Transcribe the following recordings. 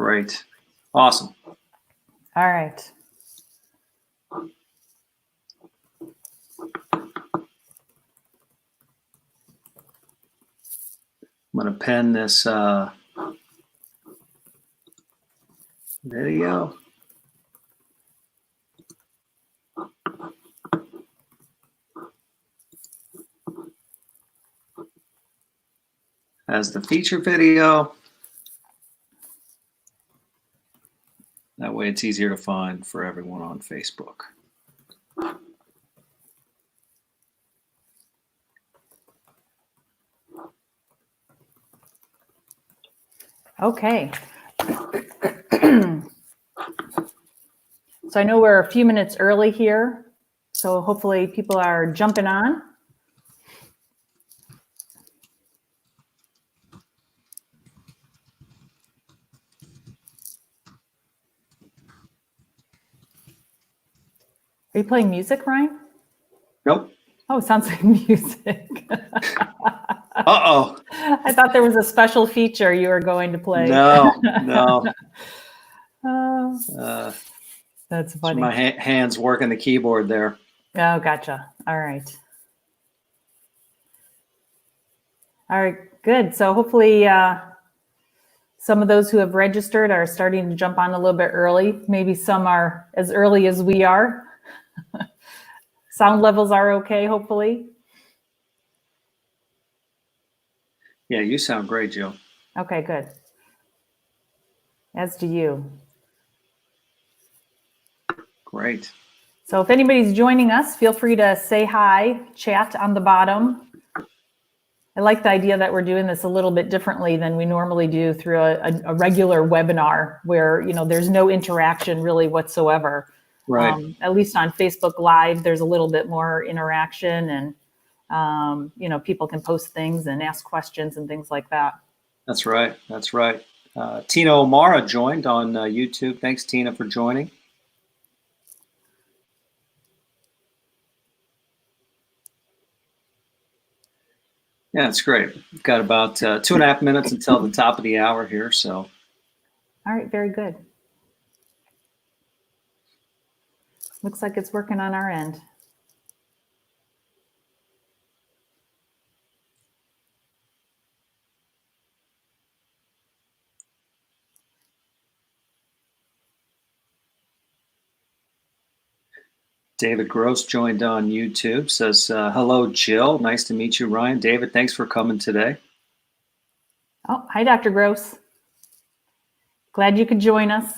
Great. Awesome. All right. I'm going to pin this video. As the feature video. That way it's easier to find for everyone on Facebook. Okay. So I know we're a few minutes early here, so hopefully people are jumping on. Are you playing music, Ryan? Nope. Oh, it sounds like music. Uh-oh. I thought there was a special feature you were going to play. No. That's funny. My hands working the keyboard there. Oh, gotcha. All right. All right, good. So hopefully some of those who have registered are starting to jump on a little bit early. Maybe some are as early as we are. Sound levels are okay, hopefully. Yeah, you sound great, Jill. Okay, good. As do you. Great. So if anybody's joining us, feel free to say hi, chat on the bottom. I like the idea that we're doing this a little bit differently than we normally do through a regular webinar where, you know, there's no interaction really whatsoever. Right. At least on Facebook Live, there's a little bit more interaction and, you know, people can post things and ask questions and things like that. That's right. That's right. Tina O'Mara joined on YouTube. Thanks, Tina, for joining. Yeah, it's great. We've got about 2.5 minutes until the top of the hour here. So. All right, very good. Looks like it's working on our end. David Gross joined on YouTube, says, hello, Jill. Nice to meet you, Ryan. David, thanks for coming today. Oh, hi, Dr. Gross. Glad you could join us.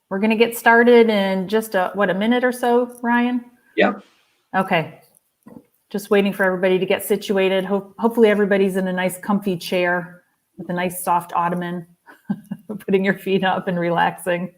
We're going to get started in just a minute or so, Ryan? Yep. Okay. Just waiting for everybody to get situated. Hopefully everybody's in a nice comfy chair with a nice soft ottoman, putting your feet up and relaxing.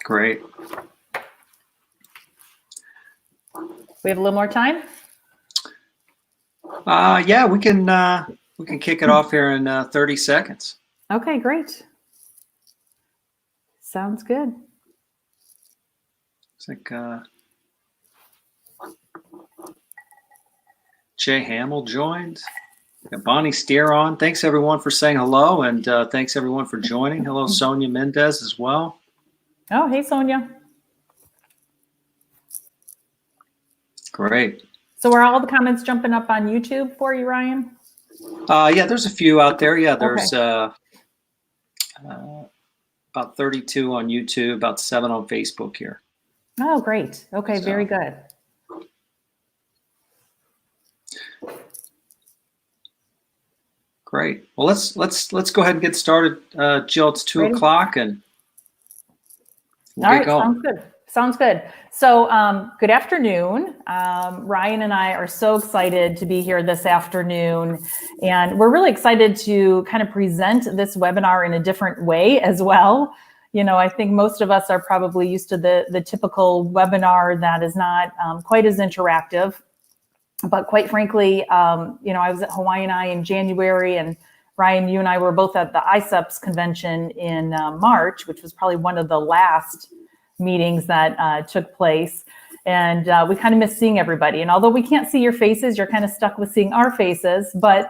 Great. We have a little more time? Yeah, we can kick it off here in 30 seconds. Okay, great. Sounds good. It's like Jay Hamill joined. Got Bonnie Steer on. Thanks everyone for saying hello, and thanks everyone for joining. Hello, Sonia Mendez as well. Oh, hey, Sonia. Great. So are all the comments jumping up on YouTube for you, Ryan? Yeah, there's a few out there. Yeah, there's okay. About 32 on YouTube, about 7 on Facebook here. Oh, great. Okay, very good. Great. Well, let's go ahead and get started. Jill, it's 2 o'clock, and we'll all get right, going. sounds good. Sounds good. So good afternoon. Ryan and I are so excited to be here this afternoon. And we're really excited to kind of present this webinar in a different way as well. You know, I think most of us are probably used to the typical webinar that is not quite as interactive. But quite frankly, you know, I was at Hawaiian Eye in January, and Ryan, you and I were both at the ICEPS convention in March, which was probably one of the last meetings that took place. And we kind of miss seeing everybody. And although we can't see your faces, you're kind of stuck with seeing our faces. But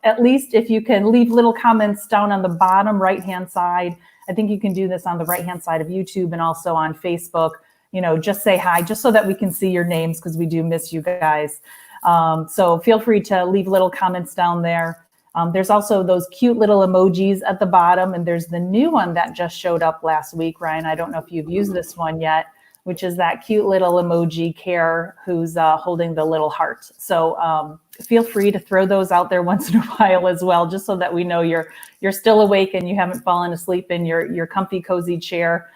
at least if you can leave little comments down on the bottom right-hand side, I think you can do this on the right-hand side of YouTube and also on Facebook. You know, just say hi, just so that we can see your names, because we do miss you guys. So feel free to leave little comments down there. There's also those cute little emojis at the bottom, and there's the new one that just showed up last week, Ryan. I don't know if you've used this one yet, which is that cute little emoji Care, who's holding the little heart. So feel free to throw those out there once in a while as well, just so that we know you're still awake and you haven't fallen asleep in your comfy, cozy chair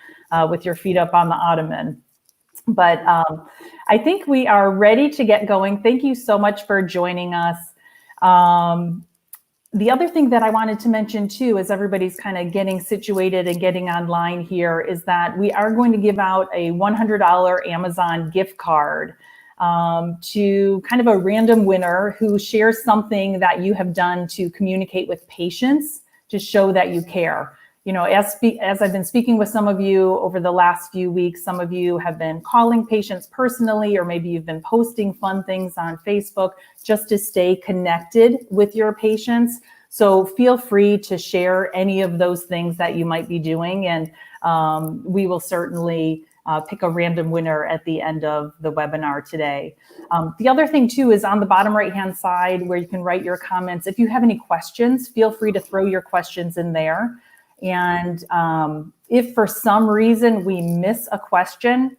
with your feet up on the ottoman. But I think we are ready to get going. Thank you so much for joining us. The other thing that I wanted to mention too, as everybody's kind of getting situated and getting online here, is that we are going to give out a $100 Amazon gift card to kind of a random winner who shares something that you have done to communicate with patients to show that you care. You know, as I've been speaking with some of you over the last few weeks, some of you have been calling patients personally, or maybe you've been posting fun things on Facebook just to stay connected with your patients. So feel free to share any of those things that you might be doing, and we will certainly pick a random winner at the end of the webinar today. The other thing too is on the bottom right-hand side where you can write your comments. If you have any questions, feel free to throw your questions in there. And if for some reason we miss a question,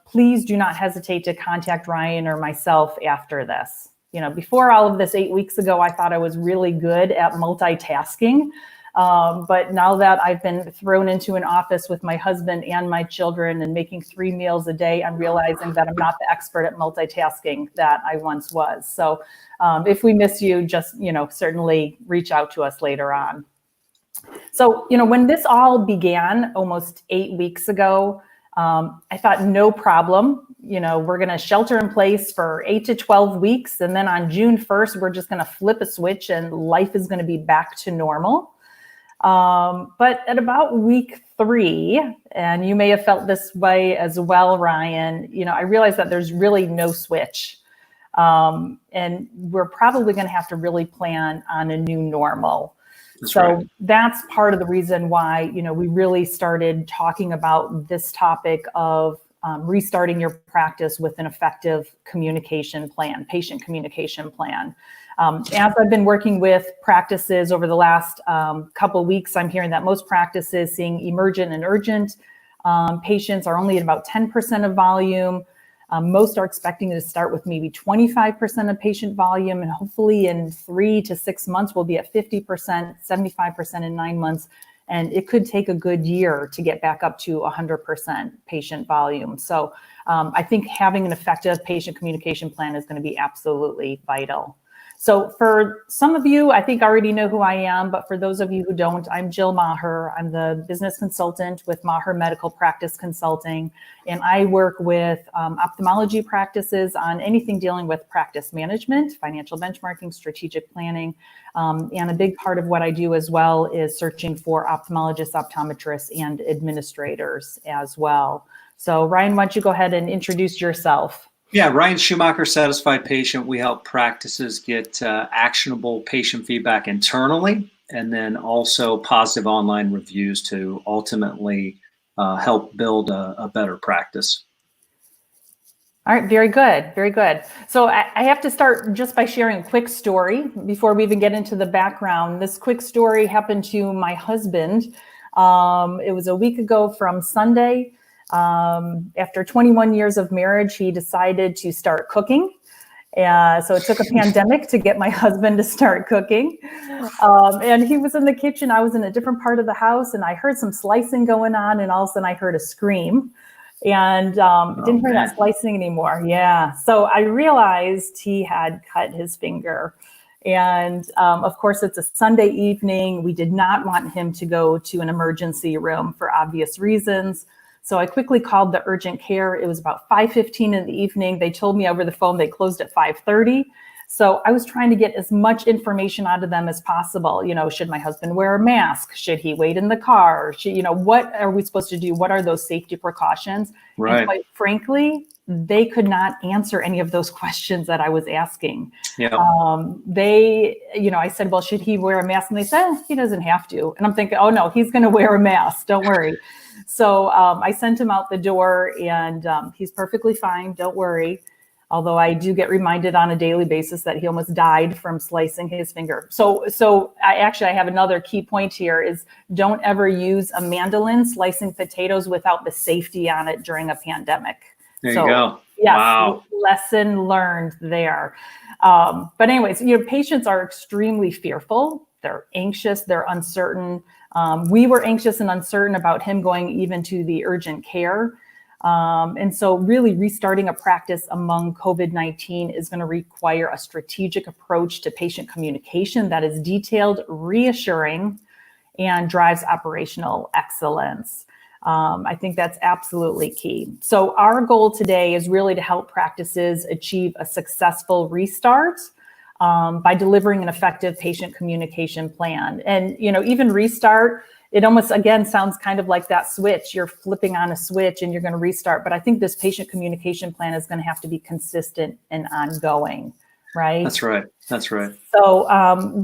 please do not hesitate to contact Ryan or myself after this. You know, before all of this 8 weeks ago, I thought I was really good at multitasking. But now that I've been thrown into an office with my husband and my children and making 3 meals a day, I'm realizing that I'm not the expert at multitasking that I once was. So if we miss you, just, you know, certainly reach out to us later on. So, you know, when this all began almost 8 weeks ago, I thought no problem. You know, we're going to shelter in place for 8 to 12 weeks. And then on June 1st, we're just going to flip a switch and life is going to be back to normal. But at about week 3, and you may have felt this way as well, Ryan, you know, I realized that there's really no switch. And we're probably going to have to really plan on a new normal. That's part of the reason why, you know, we really started talking about this topic of restarting your practice with an effective communication plan, patient communication plan. As I've been working with practices over the last couple of weeks, I'm hearing that most practices seeing emergent and urgent patients are only at about 10% of volume. Most are expecting to start with maybe 25% of patient volume, and hopefully in 3 to 6 months, we'll be at 50%, 75% in 9 months. And it could take a good year to get back up to 100% patient volume. So I think having an effective patient communication plan is going to be absolutely vital. So for some of you, I think already know who I am, but for those of you who don't, I'm Jill Maher. I'm the business consultant with Maher Medical Practice Consulting, and I work with ophthalmology practices on anything dealing with practice management, financial benchmarking, strategic planning, and a big part of what I do as well is searching for ophthalmologists, optometrists, and administrators as well. So Ryan, why don't you go ahead and introduce yourself? Yeah, Ryan Schumacher, Satisfied Patient. We help practices get actionable patient feedback internally, and then also positive online reviews to ultimately help build a better practice. All right, very good, very good. So I have to start just by sharing a quick story before we even get into the background. This quick story happened to my husband. It was a week ago from Sunday. After 21 years of marriage, he decided to start cooking. So it took a pandemic to get my husband to start cooking. And he was in the kitchen. I was in a different part of the house, and I heard some slicing going on, and all of a sudden I heard a scream. and didn't hear that slicing anymore. Yeah. So I realized he had cut his finger. And of course, it's a Sunday evening. We did not want him to go to an emergency room for obvious reasons. So I quickly called the urgent care. It was about 5:15 in the evening. They told me over the phone they closed at 5:30. So I was trying to get as much information out of them as possible. You know, should my husband wear a mask? Should he wait in the car? Should, you know, what are we supposed to do? What are those safety precautions? Right. And quite frankly, they could not answer any of those questions that I was asking. Yeah. I said, well, should he wear a mask? And they said, he doesn't have to. And I'm thinking, oh no, he's going to wear a mask. Don't worry. So I sent him out the door, and he's perfectly fine. Don't worry. Although I do get reminded on a daily basis that he almost died from slicing his finger. So I have another key point here is don't ever use a mandolin slicing potatoes without the safety on it during a pandemic. There you go. Yes, wow. Lesson learned there. But anyways, patients are extremely fearful. They're anxious, they're uncertain. We were anxious and uncertain about him going even to the urgent care. And so really restarting a practice among COVID-19 is going to require a strategic approach to patient communication that is detailed, reassuring, and drives operational excellence. I think that's absolutely key. So our goal today is really to help practices achieve a successful restart by delivering an effective patient communication plan. And, even restart, it almost, again, sounds kind of like that switch. You're flipping on a switch and you're going to restart. But I think this patient communication plan is going to have to be consistent and ongoing, right? That's right. That's right. So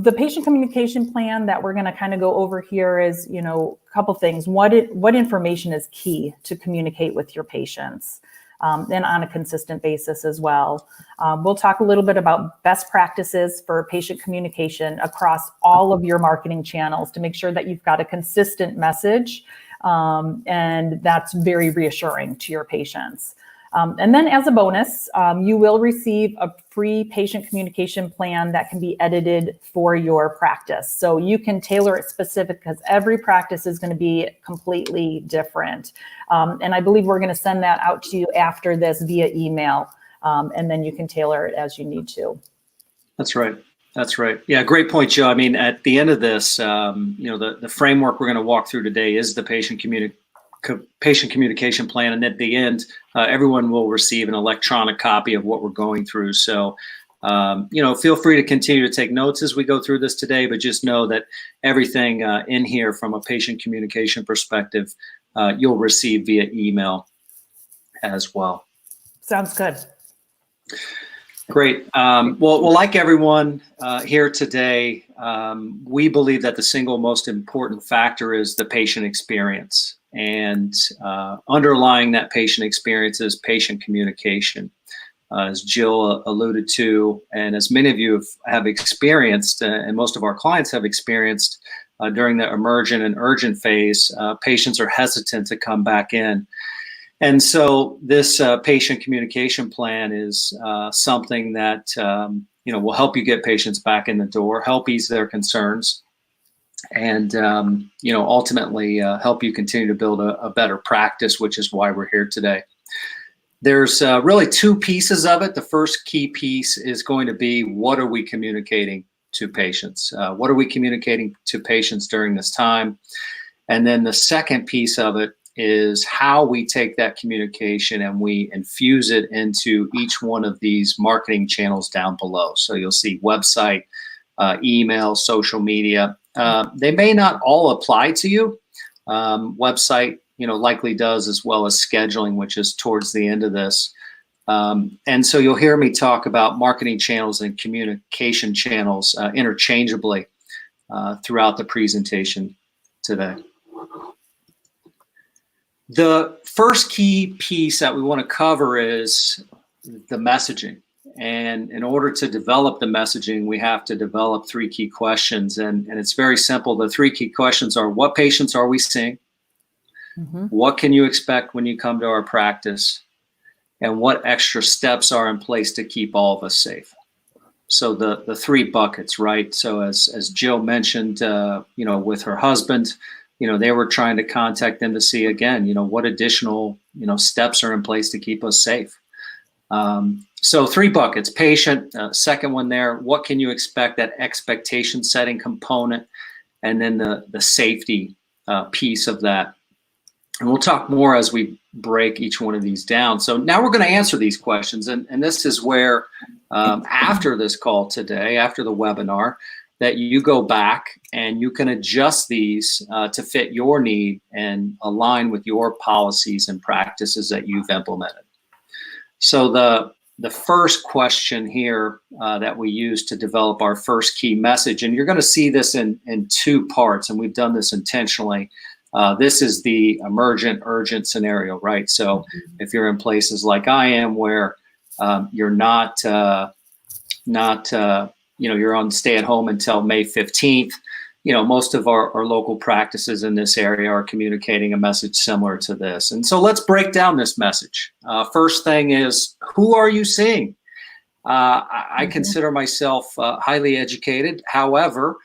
the patient communication plan that we're going to kind of go over here is, a couple things. What information is key to communicate with your patients? And on a consistent basis as well. We'll talk a little bit about best practices for patient communication across all of your marketing channels to make sure that you've got a consistent message, and that's very reassuring to your patients. And then as a bonus, you will receive a free patient communication plan that can be edited for your practice. So you can tailor it specific because every practice is going to be completely different. And I believe we're going to send that out to you after this via email. And then you can tailor it as you need to. That's right. That's right. Yeah, great point, Joe. I mean, at the end of this, the framework we're going to walk through today is the patient communication plan, and at the end, everyone will receive an electronic copy of what we're going through. So, feel free to continue to take notes as we go through this today, but just know that everything in here from a patient communication perspective, you'll receive via email as well. Sounds good. Great. Well, like everyone here today, we believe that the single most important factor is the patient experience. And underlying that patient experience is patient communication, as Jill alluded to, and as many of you have experienced, and most of our clients have experienced during the emergent and urgent phase, patients are hesitant to come back in. And so this patient communication plan is something that will help you get patients back in the door, help ease their concerns, and ultimately help you continue to build a better practice, which is why we're here today. There's really two pieces of it. The first key piece is going to be, what are we communicating to patients? What are we communicating to patients during this time? And then the second piece of it is how we take that communication and we infuse it into each one of these marketing channels down below. So you'll see website, email, social media. They may not all apply to you. Website, likely does, as well as scheduling, which is towards the end of this. And so you'll hear me talk about marketing channels and communication channels interchangeably throughout the presentation today. The first key piece that we want to cover is the messaging. And in order to develop the messaging, we have to develop three key questions. And it's very simple. The three key questions are, what patients are we seeing? Mm-hmm. What can you expect when you come to our practice? And what extra steps are in place to keep all of us safe? So the three buckets, right? So as Jill mentioned, with her husband, they were trying to contact them to see again, what additional, steps are in place to keep us safe. So 3 buckets: patient, second one there, what can you expect, that expectation setting component, and then the safety piece of that. And we'll talk more as we break each one of these down. So now we're going to answer these questions. And this is where, after this call today, after the webinar, that you go back and you can adjust these to fit your need and align with your policies and practices that you've implemented. So the first question here that we use to develop our first key message, and you're going to see this in 2 parts, and we've done this intentionally. This is the emergent, urgent scenario, right? So if you're in places like I am, where you're not, you're on stay at home until May 15th, most of our local practices in this area are communicating a message similar to this. And so let's break down this message. First thing is, who are you seeing? I consider myself highly educated. However,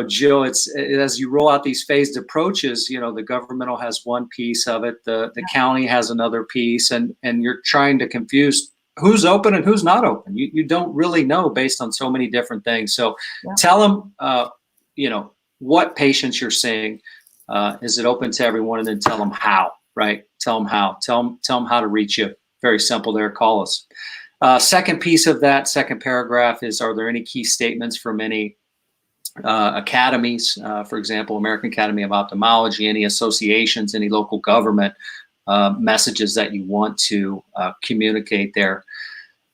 Jill, it's as you roll out these phased approaches, the governmental has one piece of it, the county has another piece, and you're trying to confuse who's open and who's not open. You don't really know based on so many different things. So tell them, what patients you're seeing. Is it open to everyone? And then tell them how, right? Tell them how. Tell them how to reach you. Very simple there. Call us. Second piece of that second paragraph is, are there any key statements from any academies, for example, American Academy of Ophthalmology, any associations, any local government messages that you want to communicate there?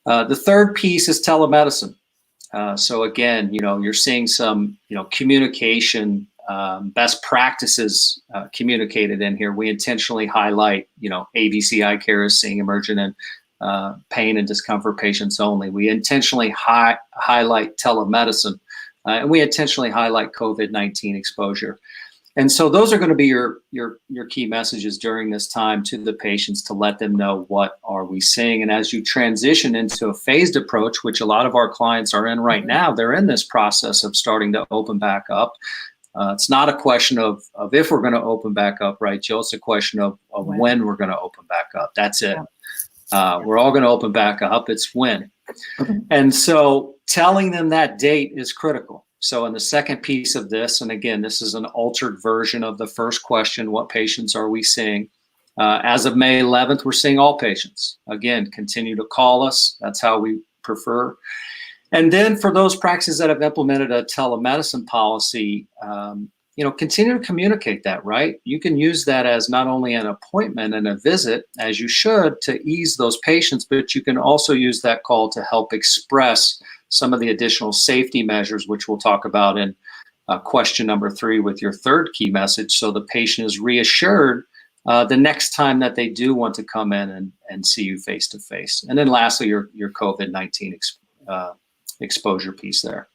The third piece is telemedicine. So again, you're seeing some, communication best practices communicated in here. We intentionally highlight, ABC Eye Care is seeing emergent and pain and discomfort patients only. We intentionally highlight telemedicine, and we intentionally highlight COVID-19 exposure. And so those are going to be your key messages during this time to the patients, to let them know what are we seeing. And as you transition into a phased approach, which a lot of our clients are in right now, they're in this process of starting to open back up. It's not a question of if we're going to open back up, right, Jill? It's a question of when we're going to open back up. That's it. We're all going to open back up. It's when. And so telling them that date is critical. So in the second piece of this, and again, this is an altered version of the first question, what patients are we seeing? As of May 11th, we're seeing all patients. Again, continue to call us. That's how we prefer. And then for those practices that have implemented a telemedicine policy, continue to communicate that, right? You can use that as not only an appointment and a visit, as you should, to ease those patients, but you can also use that call to help express some of the additional safety measures, which we'll talk about in question number 3 with your third key message, so the patient is reassured the next time that they do want to come in and see you face to face. And then lastly, your COVID-19 exposure piece there.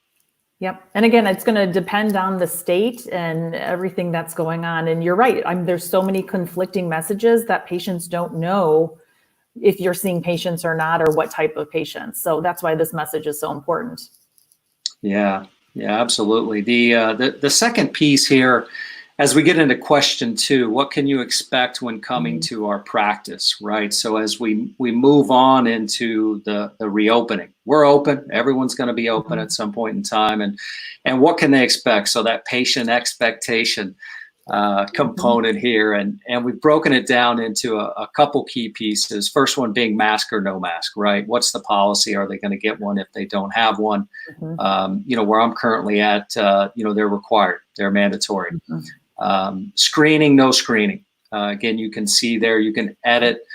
Yep. And again, it's going to depend on the state and everything that's going on. And you're right. There's so many conflicting messages that patients don't know if you're seeing patients or not, or what type of patients. So that's why this message is so important. Yeah, absolutely. The second piece here, as we get into question 2, what can you expect when coming to our practice, right? So as we move on into the reopening, we're open. Everyone's going to be open at some point in time, and what can they expect? So that patient expectation component here, and we've broken it down into a couple key pieces. First one being mask or no mask, right? What's the policy? Are they going to get one if they don't have one? Where I'm currently at, they're required, they're mandatory. Screening, no screening. Again, you can see there, you can edit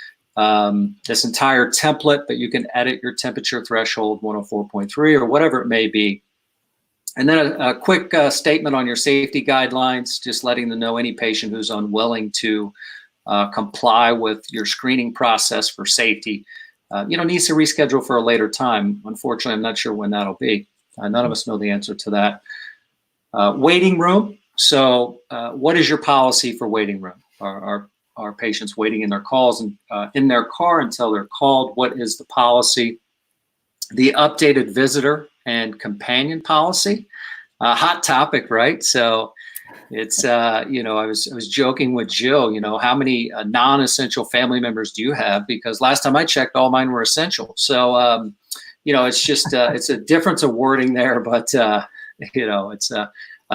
this entire template, but you can edit your temperature threshold 104.3 or whatever it may be. And then a quick statement on your safety guidelines, just letting them know any patient who's unwilling to comply with your screening process for safety, needs to reschedule for a later time. Unfortunately, I'm not sure when that'll be. None of us know the answer to that. Waiting room. So what is your policy for waiting room? Are patients waiting in their calls and in their car until they're called? What is the policy? The updated visitor and companion policy, hot topic, right? So It's, I was joking with Jill, how many non-essential family members do you have? Because last time I checked, all mine were essential. So, it's just, it's a difference of wording there, but, it's a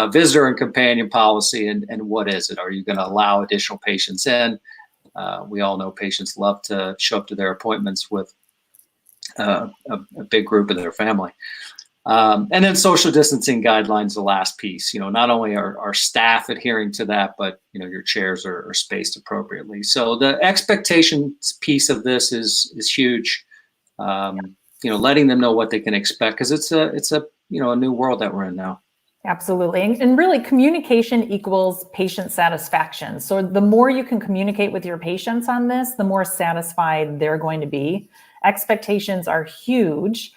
visitor and companion policy. And what is it? Are you going to allow additional patients in? We all know patients love to show up to their appointments with a big group of their family. And then social distancing guidelines, the last piece. Not only are staff adhering to that, but your chairs are spaced appropriately. So the expectations piece of this is huge. Letting them know what they can expect, because it's a new world that we're in now. Absolutely. And really, communication equals patient satisfaction. So the more you can communicate with your patients on this, the more satisfied they're going to be. Expectations are huge.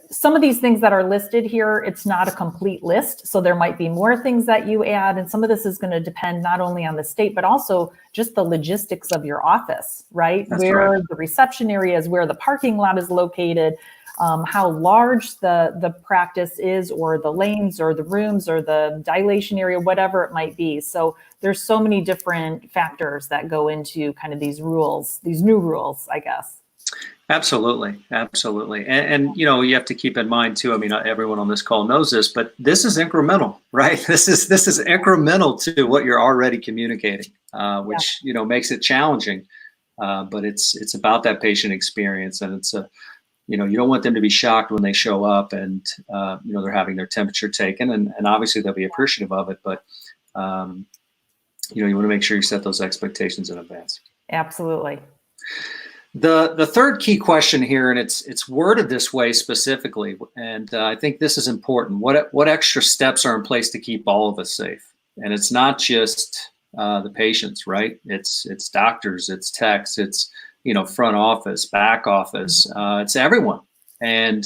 Some of these things that are listed here, it's not a complete list. So there might be more things that you add. And some of this is going to depend not only on the state, but also just the logistics of your office, right? That's where right. the reception area is, where the parking lot is located, how large the practice is, or the lanes or the rooms or the dilation area, whatever it might be. So there's so many different factors that go into kind of these rules, these new rules, I guess. Absolutely. And you have to keep in mind too, I mean, not everyone on this call knows this, but this is incremental, right? This is incremental to what you're already communicating, which, makes it challenging. But it's about that patient experience, and it's you don't want them to be shocked when they show up and, they're having their temperature taken, and obviously they'll be appreciative of it, but, you want to make sure you set those expectations in advance. Absolutely. The third key question here, and it's worded this way specifically, and I think this is important. What extra steps are in place to keep all of us safe? And it's not just the patients, right? It's doctors, it's techs, it's front office, back office, it's everyone. And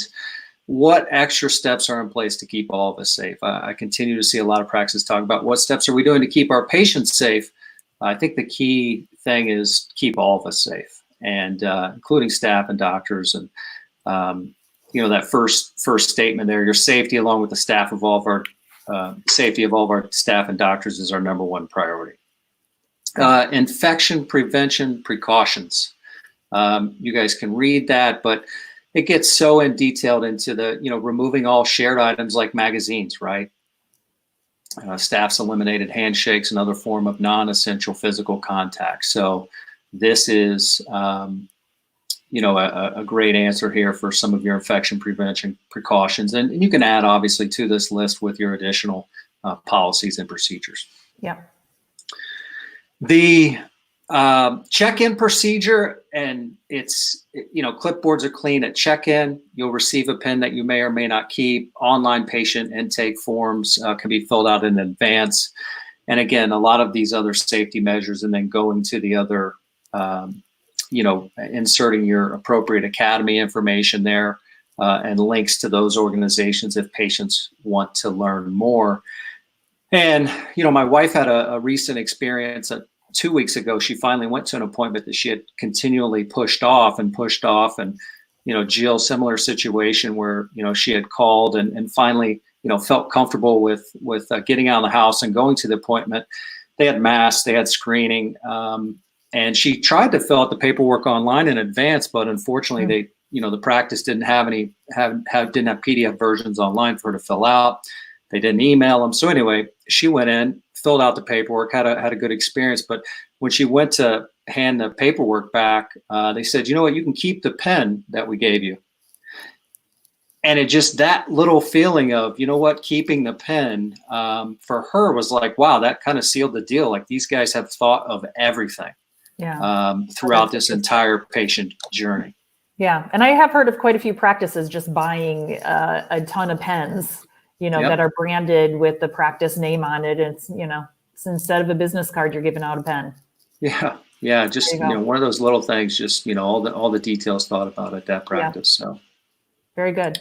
what extra steps are in place to keep all of us safe? I continue to see a lot of practices talk about what steps are we doing to keep our patients safe. I think the key thing is keep all of us safe. And including staff and doctors, and that first statement there, your safety along with the staff of all of our safety of all of our staff and doctors is our number one priority. Infection prevention precautions. You guys can read that, but it gets so in detailed into the removing all shared items like magazines, right? Staff's eliminated handshakes and other form of non-essential physical contact. So this is, a great answer here for some of your infection prevention precautions. And you can add, obviously, to this list with your additional policies and procedures. Yeah. The check-in procedure, and it's, clipboards are clean at check-in. You'll receive a pen that you may or may not keep. Online patient intake forms can be filled out in advance. And again, a lot of these other safety measures, and then going to the other inserting your appropriate academy information there, and links to those organizations if patients want to learn more. And, my wife had a recent experience 2 weeks ago. She finally went to an appointment that she had continually pushed off. And, Jill, similar situation where, she had called and finally, felt comfortable with getting out of the house and going to the appointment. They had masks, they had screening, and she tried to fill out the paperwork online in advance, but unfortunately, the practice didn't have PDF versions online for her to fill out. They didn't email them. So anyway, she went in, filled out the paperwork, had a good experience. But when she went to hand the paperwork back, they said, you know what, you can keep the pen that we gave you. And it just, that little feeling of, keeping the pen for her was like, wow, that kind of sealed the deal. Like, these guys have thought of everything. Throughout this entire patient journey. Yeah, and I have heard of quite a few practices just buying a ton of pens, that are branded with the practice name on it. It's, it's instead of a business card, you're giving out a pen. Yeah, just one of those little things. Just all the details thought about at that practice. Yeah. So very good.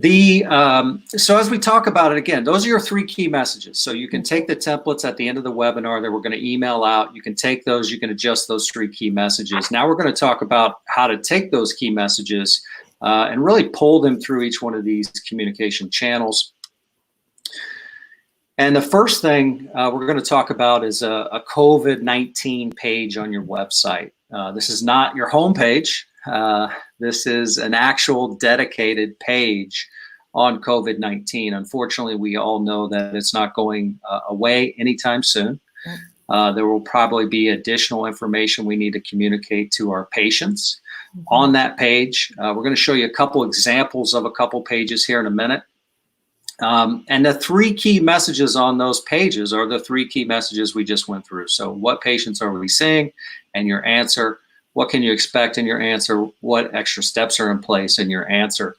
So as we talk about it again, those are your three key messages. So you can take the templates at the end of the webinar that we're going to email out. You can take those, you can adjust those three key messages. Now we're going to talk about how to take those key messages and really pull them through each one of these communication channels. And the first thing we're going to talk about is a COVID-19 page on your website. This is not your homepage. This is an actual dedicated page on COVID-19. Unfortunately, we all know that it's not going away anytime soon. There will probably be additional information we need to communicate to our patients on that page. We're going to show you a couple examples of a couple pages here in a minute. And the three key messages on those pages are the three key messages we just went through. So what patients are we seeing, and your answer. What can you expect in your answer? What extra steps are in place in your answer?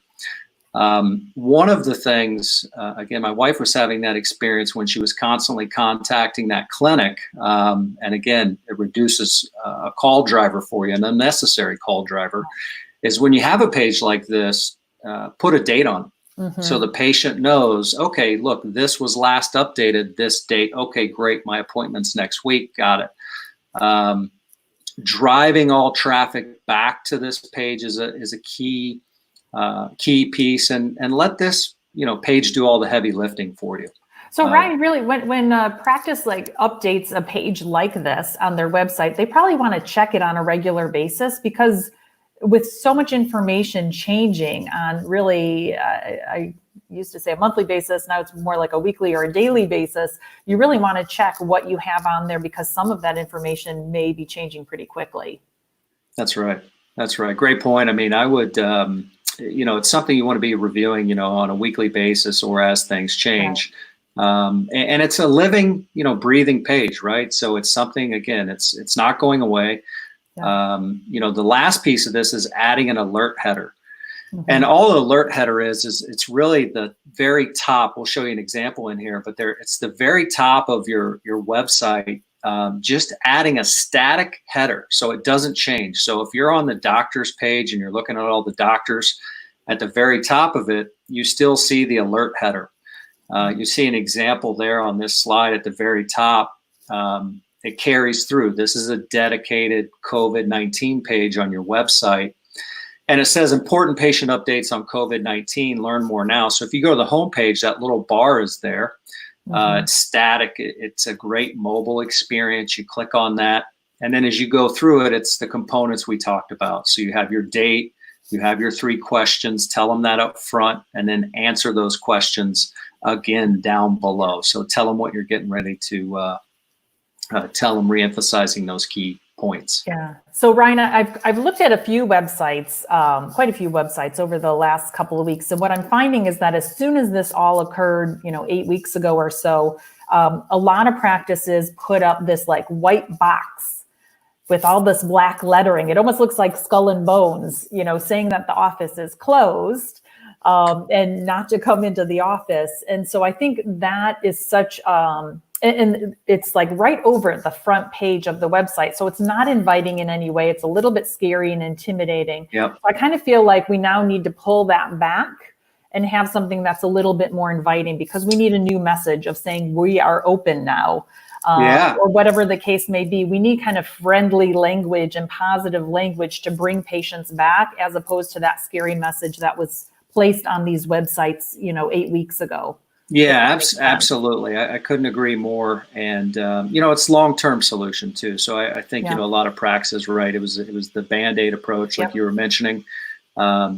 One of the things, again, my wife was having that experience when she was constantly contacting that clinic. And again, it reduces a call driver for you, an unnecessary call driver, is when you have a page like this, put a date on it. So the patient knows, okay, look, this was last updated this date. Okay, great. My appointment's next week. Got it. Driving all traffic back to this page is a key piece, and let this page do all the heavy lifting for you. So Ryan, really, when practice like updates a page like this on their website, they probably want to check it on a regular basis, because with so much information changing on really, I used to say a monthly basis, now it's more like a weekly or a daily basis, you really want to check what you have on there, because some of that information may be changing pretty quickly. That's right. That's right. Great point. I mean, I would, it's something you want to be reviewing, on a weekly basis or as things change. Right. And it's a living, breathing page, right? So it's something, again, it's not going away. Yeah. The last piece of this is adding an alert header. And all an alert header is it's really the very top. We'll show you an example in here, but it's the very top of your website, just adding a static header so it doesn't change. So if you're on the doctor's page and you're looking at all the doctors, at the very top of it, you still see the alert header. You see an example there on this slide at the very top. It carries through. This is a dedicated COVID-19 page on your website. And it says important patient updates on COVID-19, learn more now. So if you go to the home page, that little bar is there. It's static. It's a great mobile experience. You click on that. And then as you go through it, it's the components we talked about. So you have your date, you have your three questions, tell them that up front, and then answer those questions again down below. So tell them what you're getting ready to tell them, re-emphasizing those key points. Yeah. So Ryan, I've looked at a few websites, quite a few websites over the last couple of weeks. And what I'm finding is that as soon as this all occurred, 8 weeks ago or so, a lot of practices put up this like white box with all this black lettering. It almost looks like Skull and Bones, saying that the office is closed and not to come into the office. And so I think that is such, and it's like right over the front page of the website. So it's not inviting in any way. It's a little bit scary and intimidating. Yep. So I kind of feel like we now need to pull that back and have something that's a little bit more inviting, because we need a new message of saying we are open now. Or whatever the case may be. We need kind of friendly language and positive language to bring patients back, as opposed to that scary message that was placed on these websites, 8 weeks ago. Yeah, absolutely. I couldn't agree more. And, it's long-term solution too. So I think, a lot of practices, right. It was the Band-Aid approach, like you were mentioning,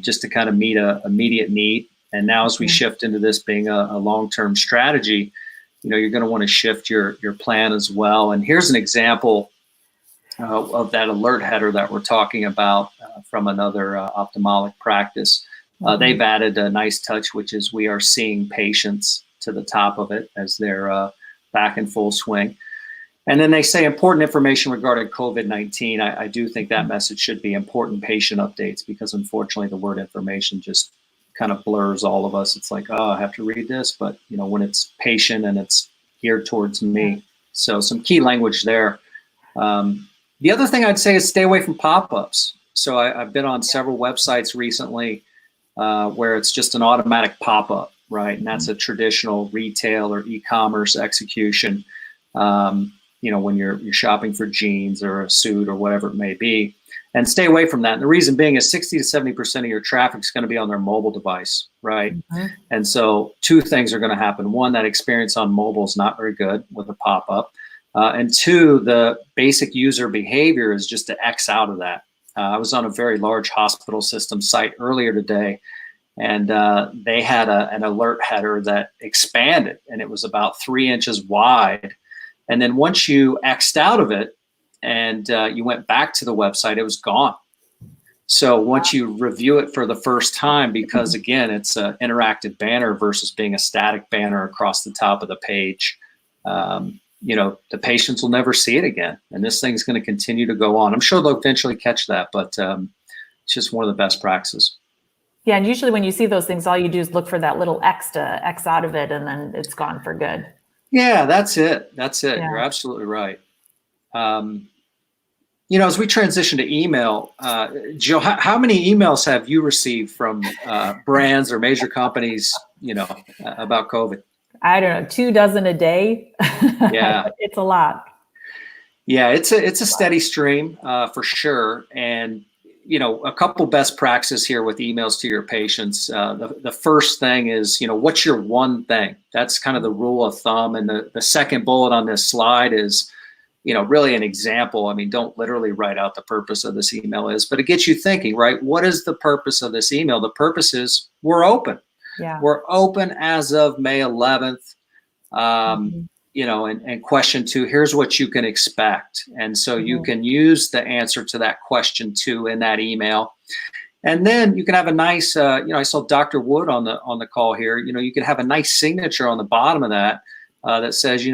just to kind of meet a immediate need. And now as we shift into this being a long-term strategy, you're going to want to shift your plan as well. And here's an example of that alert header that we're talking about from another ophthalmic practice. They've added a nice touch, which is we are seeing patients to the top of it as they're back in full swing. And then they say important information regarding COVID-19. I do think that message should be important patient updates, because unfortunately the word information just kind of blurs all of us. It's like, oh, I have to read this, but when it's patient and it's geared towards me. So some key language there. The other thing I'd say is stay away from pop-ups. So I've been on several websites recently where it's just an automatic pop-up, right? And that's a traditional retail or e-commerce execution. when you're shopping for jeans or a suit or whatever it may be, and stay away from that. And the reason being is 60 to 70% of your traffic is going to be on their mobile device, right? Mm-hmm. And so two things are going to happen. One, that experience on mobile is not very good with a pop-up. And two, the basic user behavior is just to X out of that. I was on a very large hospital system site earlier today, and they had an alert header that expanded, and it was about 3 inches wide. And then once you X'd out of it and you went back to the website, it was gone. So once you review it for the first time, because again, it's an interactive banner versus being a static banner across the top of the page, the patients will never see it again. And this thing's going to continue to go on. I'm sure they'll eventually catch that, but it's just one of the best practices. Yeah, and usually when you see those things, all you do is look for that little X to X out of it, and then it's gone for good. Yeah, that's it. That's it. Yeah. You're absolutely right. As we transition to email, Jill, how many emails have you received from brands or major companies, about COVID? I don't know, 24 a day. Yeah, it's a lot. Yeah, it's a steady stream for sure. And a couple best practices here with emails to your patients. The first thing is, what's your one thing? That's kind of the rule of thumb. And the second bullet on this slide is, really an example. I mean, don't literally write out the purpose of this email is, but it gets you thinking, right? What is the purpose of this email? The purpose is we're open. Yeah. We're open as of May 11th. And question 2, here's what you can expect. And so you can use the answer to that question 2 in that email. And then you can have a nice, I saw Dr. Wood on the call here, you can have a nice signature on the bottom of that that says,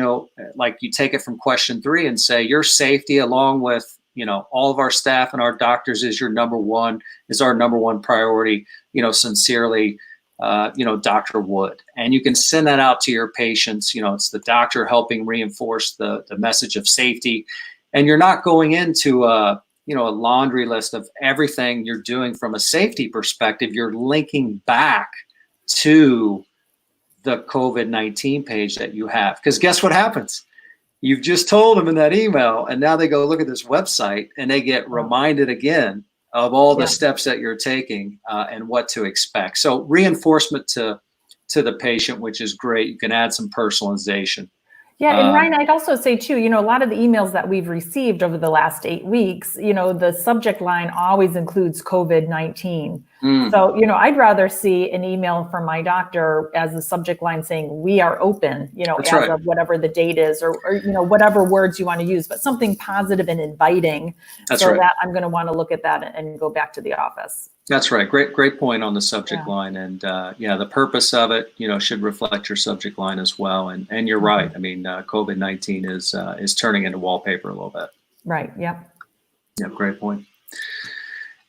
like you take it from question 3 and say your safety along with, all of our staff and our doctors is our number one priority, sincerely, Dr. Wood. And you can send that out to your patients. It's the doctor helping reinforce the message of safety. And you're not going into a laundry list of everything you're doing from a safety perspective. You're linking back to the COVID-19 page that you have. Because guess what happens? You've just told them in that email, and now they go look at this website and they get reminded again of all the steps that you're taking and what to expect. So reinforcement to the patient, which is great. You can add some personalization. Yeah, and Ryan, I'd also say too, a lot of the emails that we've received over the last 8 weeks, the subject line always includes COVID-19. So, I'd rather see an email from my doctor as a subject line saying we are open, That's as right. of whatever the date is, or whatever words you want to use, but something positive and inviting. That's so right. that I'm going to want to look at that and go back to the office. That's right. Great point on the subject line. And the purpose of it, should reflect your subject line as well. And you're right. I mean, COVID-19 is turning into wallpaper a little bit. Right. Yeah. Yeah. Great point.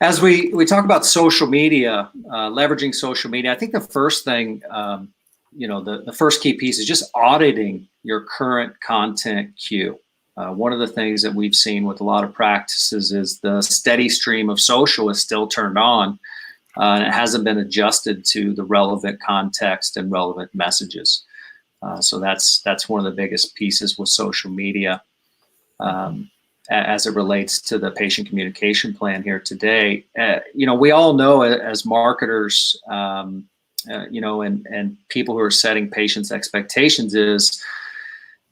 As we talk about social media, leveraging social media, I think the first thing, the first key piece is just auditing your current content queue. One of the things that we've seen with a lot of practices is the steady stream of social is still turned on, and it hasn't been adjusted to the relevant context and relevant messages. So that's one of the biggest pieces with social media as it relates to the patient communication plan here today. We all know as marketers, and people who are setting patients' expectations is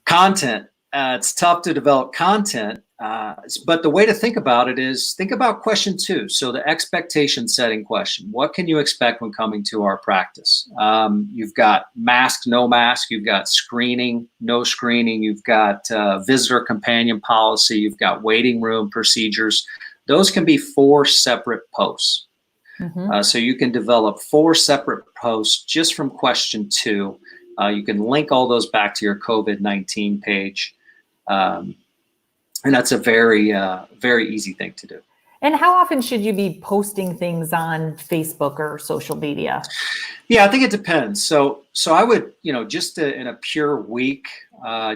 content. It's tough to develop content, but the way to think about it is think about question 2. So the expectation setting question, what can you expect when coming to our practice? You've got mask, no mask, you've got screening, no screening, you've got visitor companion policy, you've got waiting room procedures. Those can be 4 separate posts. So you can develop 4 separate posts just from question 2. You can link all those back to your COVID-19 page. And that's a very, very easy thing to do. And how often should you be posting things on Facebook or social media? Yeah, I think it depends. So I would, just in a pure week,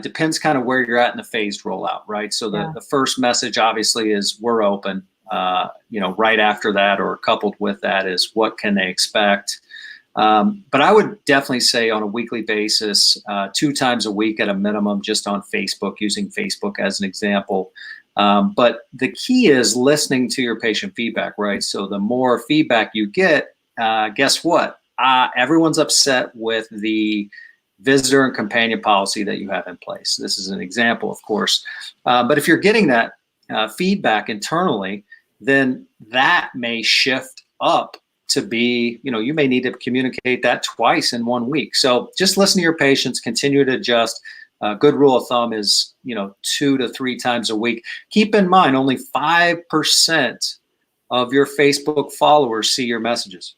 depends kind of where you're at in the phased rollout, right? So the first message obviously is we're open. Right after that or coupled with that is what can they expect? But I would definitely say on a weekly basis, 2 times a week at a minimum, just on Facebook, using Facebook as an example. But the key is listening to your patient feedback, right? So the more feedback you get, guess what? Everyone's upset with the visitor and companion policy that you have in place. This is an example, of course. But if you're getting that feedback internally, then that may shift up to be, you may need to communicate that twice in 1 week. So just listen to your patients, continue to adjust. Good rule of thumb is, 2 to 3 times a week. Keep in mind, only 5% of your Facebook followers see your messages.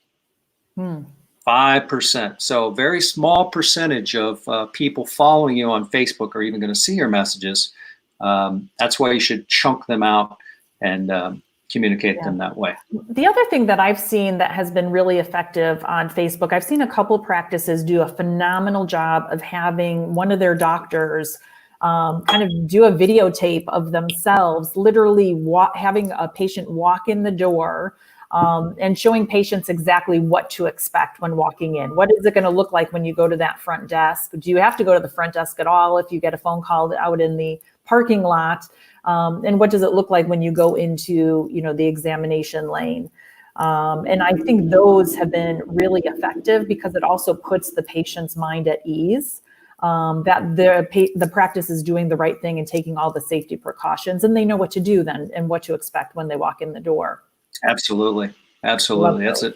5%. So very small percentage of people following you on Facebook are even going to see your messages. That's why you should chunk them out and communicate them that way. The other thing that I've seen that has been really effective on Facebook, I've seen a couple practices do a phenomenal job of having one of their doctors kind of do a videotape of themselves, literally having a patient walk in the door and showing patients exactly what to expect when walking in. What is it going to look like when you go to that front desk? Do you have to go to the front desk at all if you get a phone call out in the parking lot? And what does it look like when you go into, the examination lane? And I think those have been really effective because it also puts the patient's mind at ease that the practice is doing the right thing and taking all the safety precautions, and they know what to do then and what to expect when they walk in the door. Absolutely. That's a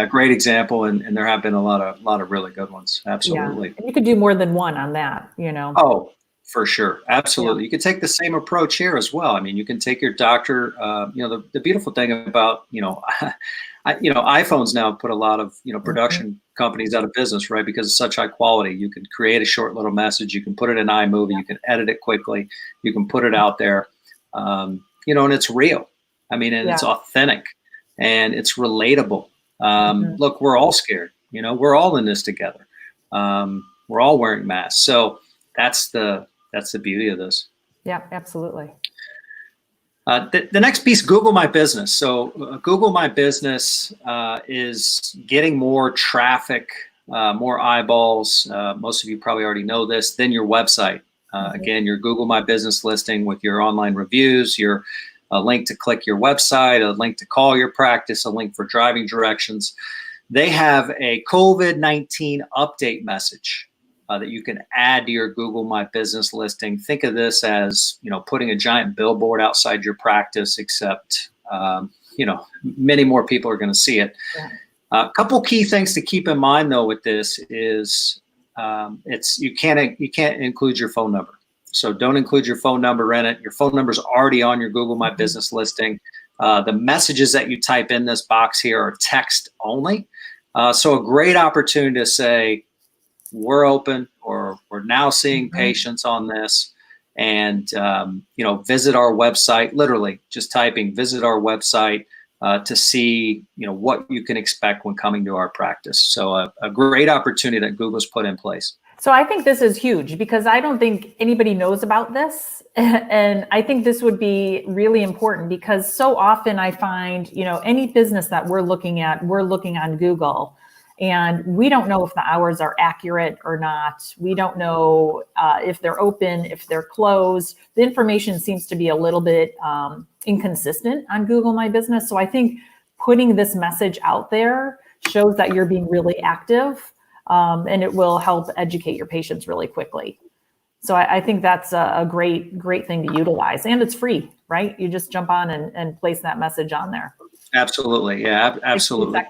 great example, and there have been a lot of really good ones. Absolutely. Yeah. And you could do more than one on that, Oh, for sure. Absolutely. Yeah. You can take the same approach here as well. I mean, you can take your doctor, the beautiful thing about, iPhones now put a lot of, production companies out of business, right? Because it's such high quality. You can create a short little message. You can put it in iMovie. You can edit it quickly. You can put it out there, and it's real. I mean, and it's authentic and it's relatable. Look, we're all scared, we're all in this together. We're all wearing masks. So that's the beauty of this. Yeah, absolutely. The next piece, Google My Business. So Google My Business is getting more traffic, more eyeballs. Most of you probably already know this, than your website. Again, your Google My Business listing with your online reviews, your a link to click your website, a link to call your practice, a link for driving directions. They have a COVID-19 update message that you can add to your Google My Business listing. Think of this as, putting a giant billboard outside your practice, except, many more people are going to see it. Yeah. A couple key things to keep in mind, though, with this is you can't include your phone number. So don't include your phone number in it. Your phone number is already on your Google My Business listing. The messages that you type in this box here are text only. So a great opportunity to say, we're open, or we're now seeing patients on this, and visit our website. Literally just typing visit our website to see what you can expect when coming to our practice. So a great opportunity that Google's put in place. So I think this is huge because I don't think anybody knows about this. And I think this would be really important because so often I find, any business that we're looking on Google, and we don't know if the hours are accurate or not. We don't know if they're open, if they're closed. The information seems to be a little bit inconsistent on Google My Business. So I think putting this message out there shows that you're being really active. And it will help educate your patients really quickly. So I think that's a great thing to utilize. And it's free, right? You just jump on and place that message on there. Absolutely. Yeah, absolutely.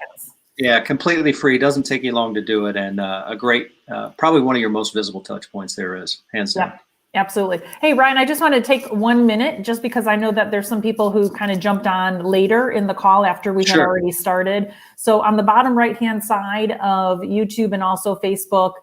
Yeah, completely free. Doesn't take you long to do it. And a great, probably one of your most visible touch points there is, hands down. Yeah. Absolutely. Hey, Ryan, I just want to take 1 minute just because I know that there's some people who kind of jumped on later in the call after we had already started. So on the bottom right-hand side of YouTube and also Facebook,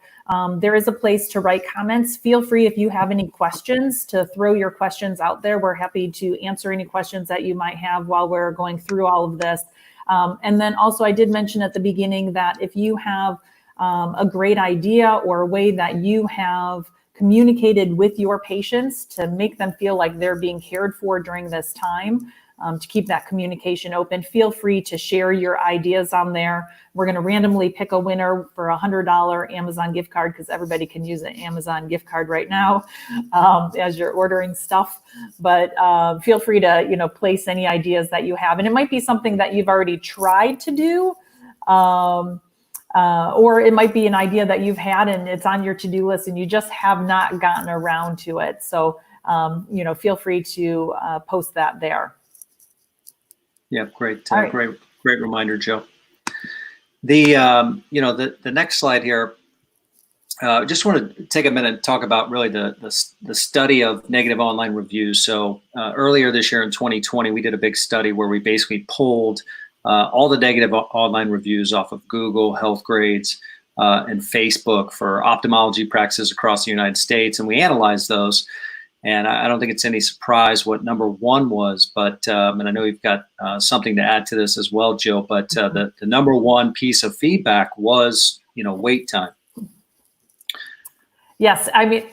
there is a place to write comments. Feel free, if you have any questions, to throw your questions out there. We're happy to answer any questions that you might have while we're going through all of this. And then also I did mention at the beginning that if you have a great idea or a way that you have communicated with your patients to make them feel like they're being cared for during this time, to keep that communication open. Feel free to share your ideas on there. We're going to randomly pick a winner for a $100 Amazon gift card, because everybody can use an Amazon gift card right now as you're ordering stuff. But feel free to, place any ideas that you have. And it might be something that you've already tried to do. Or it might be an idea that you've had and it's on your to-do list and you just have not gotten around to it. So, feel free to post that there. Yeah, great, Right. great reminder, Joe. The next slide here. Just want to take a minute and talk about really the study of negative online reviews. So earlier this year in 2020, we did a big study where we basically pulled all the negative online reviews off of Google, Healthgrades, and Facebook for ophthalmology practices across the United States, and we analyzed those. And I don't think it's any surprise what number one was, but and I know you've got something to add to this as well, Jill. But the number one piece of feedback was, wait time. Yes, I mean,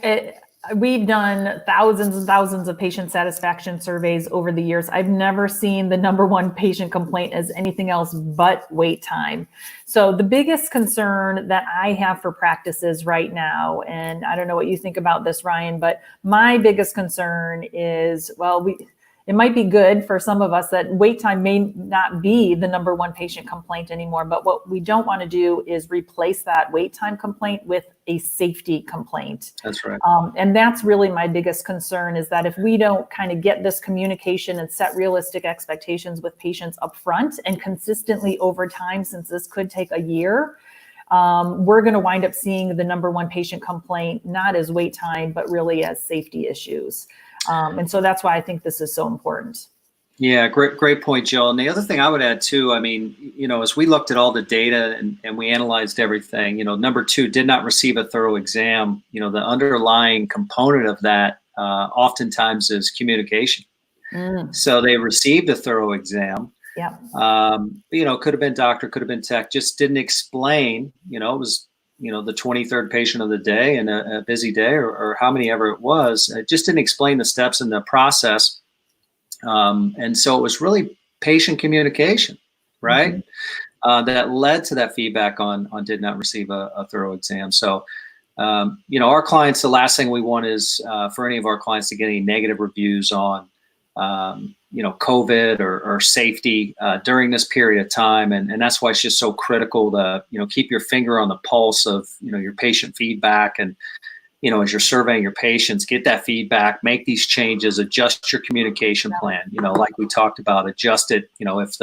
we've done thousands and thousands of patient satisfaction surveys over the years. I've never seen the number one patient complaint as anything else but wait time. So the biggest concern that I have for practices right now, and I don't know what you think about this, Ryan, but my biggest concern is, it might be good for some of us that wait time may not be the number one patient complaint anymore, but what we don't want to do is replace that wait time complaint with a safety complaint. That's right. And that's really my biggest concern, is that if we don't kind of get this communication and set realistic expectations with patients up front and consistently over time, since this could take a year, we're going to wind up seeing the number one patient complaint not as wait time, but really as safety issues. And so that's why I think this is so important. Yeah, great point, Jill. And the other thing I would add too, I mean, as we looked at all the data and we analyzed everything, number two, did not receive a thorough exam. The underlying component of that oftentimes is communication. So they received a thorough exam. Yeah. Could have been doctor, could have been tech, just didn't explain, it was the 23rd patient of the day and a busy day or how many ever it was. It just didn't explain the steps in the process. And so it was really patient communication, right? That led to that feedback on did not receive a thorough exam. So, our clients, the last thing we want is for any of our clients to get any negative reviews on, COVID or safety during this period of time. And that's why it's just so critical to, keep your finger on the pulse of, your patient feedback. And, as you're surveying your patients, get that feedback, make these changes, adjust your communication plan, like we talked about, adjust it, if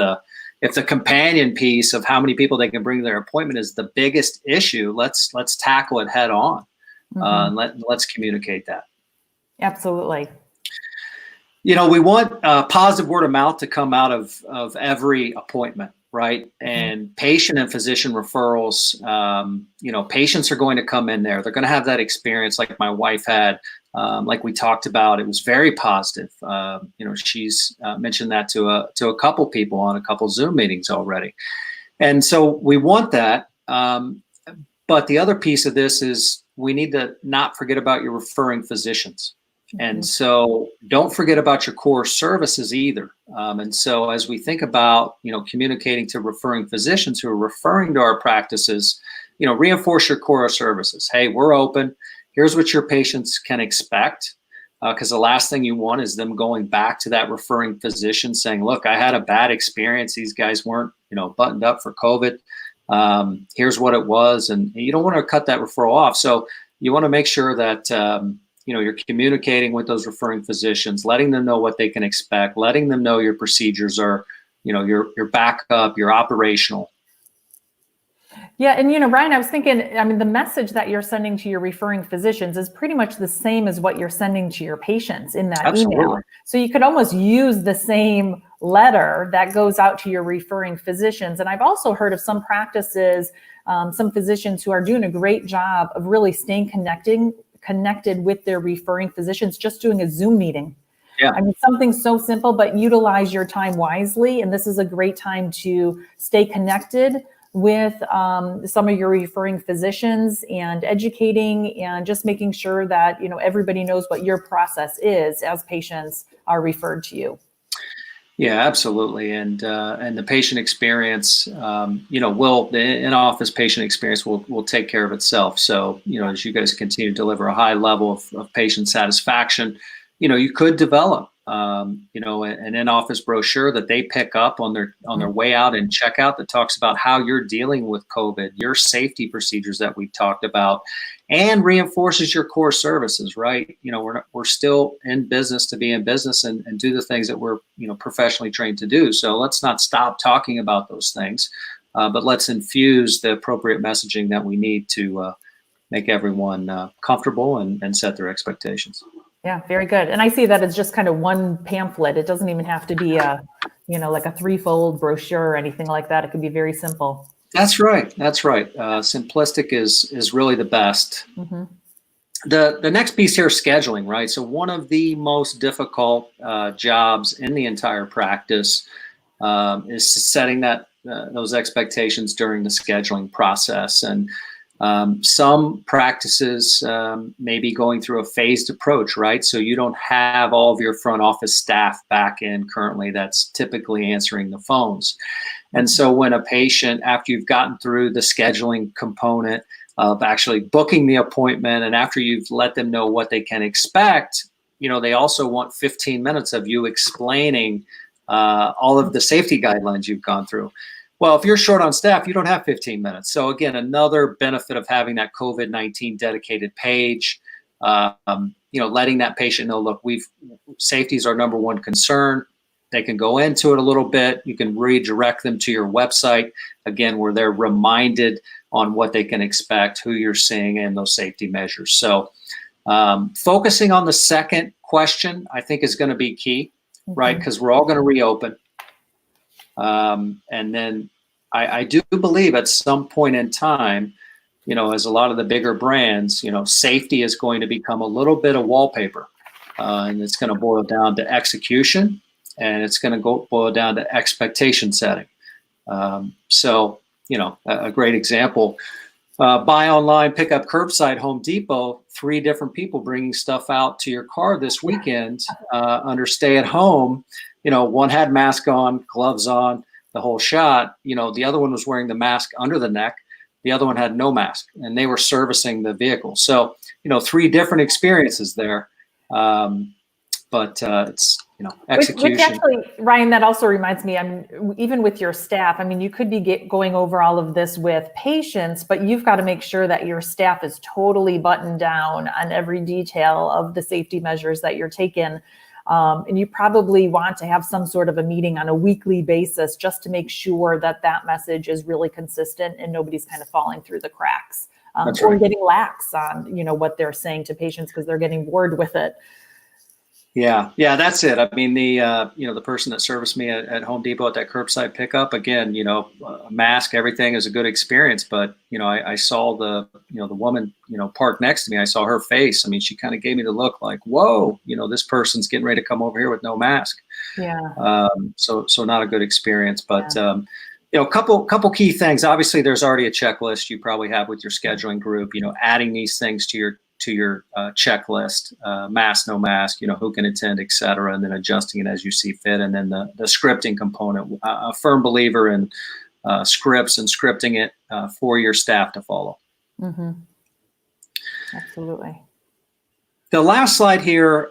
the companion piece of how many people they can bring to their appointment is the biggest issue, let's tackle it head on. And let's communicate that. Absolutely. We want positive word of mouth to come out of every appointment, right? And patient and physician referrals, patients are going to come in there. They're going to have that experience like my wife had, like we talked about. It was very positive. She's mentioned that to a couple people on a couple Zoom meetings already. And so we want that. But the other piece of this is we need to not forget about your referring physicians. And so don't forget about your core services either. And so as we think about, communicating to referring physicians who are referring to our practices, reinforce your core services. Hey, we're open. Here's what your patients can expect. Because the last thing you want is them going back to that referring physician saying, look, I had a bad experience. These guys weren't, buttoned up for COVID. Here's what it was. And you don't want to cut that referral off. So you want to make sure that, you're communicating with those referring physicians, letting them know what they can expect, letting them know your procedures are, your backup, your operational. Yeah. And, Ryan, I was thinking, the message that you're sending to your referring physicians is pretty much the same as what you're sending to your patients in that email. So you could almost use the same letter that goes out to your referring physicians. And I've also heard of some practices, some physicians who are doing a great job of really staying connected with their referring physicians, just doing a Zoom meeting. Yeah. Something so simple, but utilize your time wisely. And this is a great time to stay connected with some of your referring physicians and educating and just making sure that, everybody knows what your process is as patients are referred to you. Yeah, absolutely. And the patient experience, the in-office patient experience will take care of itself. So, as you guys continue to deliver a high level of patient satisfaction, you could develop, an in-office brochure that they pick up on their way out and checkout that talks about how you're dealing with COVID, your safety procedures that we've talked about, and reinforces your core services, right? We're still in business to be in business and do the things that we're, professionally trained to do. So let's not stop talking about those things, but let's infuse the appropriate messaging that we need to make everyone comfortable and set their expectations. Yeah, very good. And I see that as just kind of one pamphlet. It doesn't even have to be like a threefold brochure or anything like that. It could be very simple. That's right. That's right. Simplistic is really the best. Mm-hmm. The next piece here is scheduling, right? So one of the most difficult jobs in the entire practice is setting those expectations during the scheduling process. And some practices may be going through a phased approach, right? So you don't have all of your front office staff back in currently that's typically answering the phones. And so when a patient, after you've gotten through the scheduling component of actually booking the appointment, and after you've let them know what they can expect, they also want 15 minutes of you explaining all of the safety guidelines you've gone through. Well, if you're short on staff, you don't have 15 minutes. So again, another benefit of having that COVID-19 dedicated page, letting that patient know, look, safety is our number one concern. They can go into it a little bit. You can redirect them to your website, again, where they're reminded on what they can expect, who you're seeing, and those safety measures. So focusing on the second question, I think, is going to be key, right? Because we're all going to reopen. And then I do believe at some point in time, as a lot of the bigger brands, safety is going to become a little bit of wallpaper, and it's going to boil down to execution, and it's going to boil down to expectation setting. So, a great example, buy online, pick up curbside, Home Depot, 3 different people bringing stuff out to your car this weekend under stay at home. One had mask on, gloves on, the whole shot. The other one was wearing the mask under the neck. The other one had no mask, and they were servicing the vehicle. So, 3 different experiences there. But it's, execution. Which actually, Ryan, that also reminds me, even with your staff, you could be going over all of this with patients, but you've got to make sure that your staff is totally buttoned down on every detail of the safety measures that you're taking. And you probably want to have some sort of a meeting on a weekly basis just to make sure that message is really consistent and nobody's kind of falling through the cracks or getting lax on, what they're saying to patients because they're getting bored with it. Yeah, that's it. The person that serviced me at Home Depot at that curbside pickup, again, a mask, everything is a good experience. But, I saw the woman, parked next to me. I saw her face. She kind of gave me the look like, whoa, this person's getting ready to come over here with no mask. Yeah. So not a good experience. But, a couple key things. Obviously, there's already a checklist you probably have with your scheduling group, adding these things to your checklist, mask, no mask, who can attend, et cetera, and then adjusting it as you see fit. And then the scripting component, a firm believer in scripts and scripting it for your staff to follow. Mm-hmm. Absolutely. The last slide here,